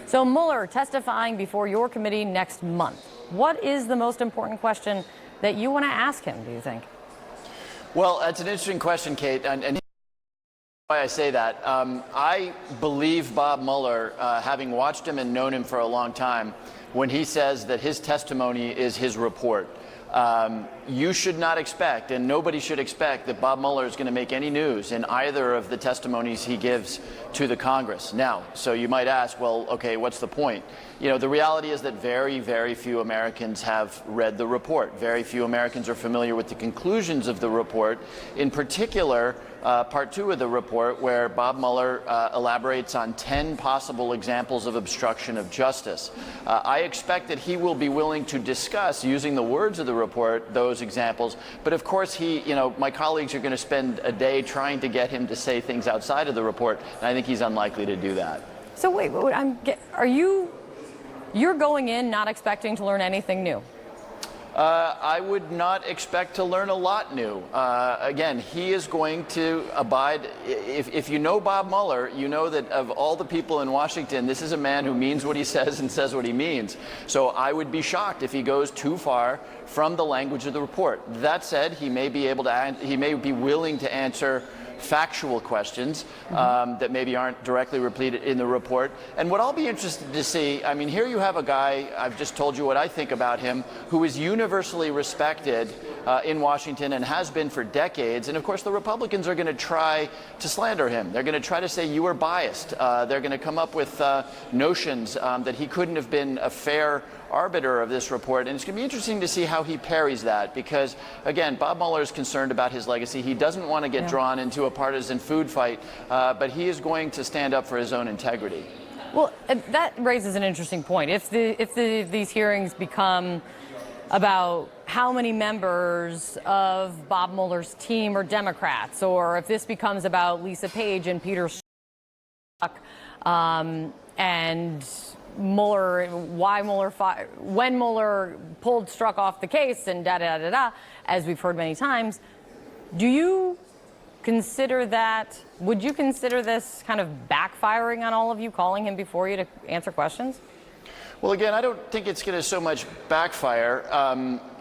So Mueller testifying before your committee next month. What is the most important question that you want to ask him, do you think? Well, that's an interesting question, Kate, and why I say that. I believe Bob Mueller, having watched him and known him for a long time, when he says that his testimony is his report. You should not expect, and nobody should expect, that Bob Mueller is going to make any news in either of the testimonies he gives to the Congress. Now, so you might ask, well, okay, what's the point? You know, the reality is that very, very few Americans have read the report. Very few Americans are familiar with the conclusions of the report. In particular, part 2 of the report, where Bob Mueller elaborates on 10 possible examples of obstruction of justice. I expect that he will be willing to discuss, using the words of the report, those examples. But of course, my colleagues are going to spend a day trying to get him to say things outside of the report, and I think he's unlikely to do that. So wait, you're going in not expecting to learn anything new? I would not expect to learn a lot new. Again, he is going to abide. If you know Bob Mueller, you know that of all the people in Washington, this is a man who means what he says and says what he means. So I would be shocked if he goes too far from the language of the report. That said, he may be willing to answer factual questions that maybe aren't directly repeated in the report. And what I'll be interested to see, I mean, here you have a guy, I've just told you what I think about him, who is universally respected in Washington and has been for decades. And of course, the Republicans are going to try to slander him. They're going to try to say you are biased. They're going to come up with notions that he couldn't have been a fair arbiter of this report. And it's going to be interesting to see how he parries that, because, again, Bob Mueller is concerned about his legacy. He doesn't want to get drawn into a partisan food fight, but he is going to stand up for his own integrity. Well, that raises an interesting point. If these hearings become about how many members of Bob Mueller's team are Democrats, or if this becomes about Lisa Page and Peter and Mueller, when Mueller pulled Strzok off the case and as we've heard many times, would you consider this kind of backfiring on all of you, calling him before you to answer questions? Well, again, I don't think it's going to so much backfire.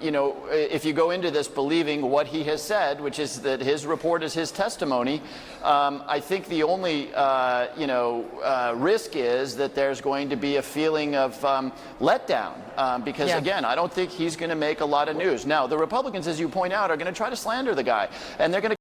If you go into this believing what he has said, which is that his report is his testimony, I think the only, risk is that there's going to be a feeling of letdown. Because, again, I don't think he's going to make a lot of news. Now, the Republicans, as you point out, are going to try to slander the guy. And they're going to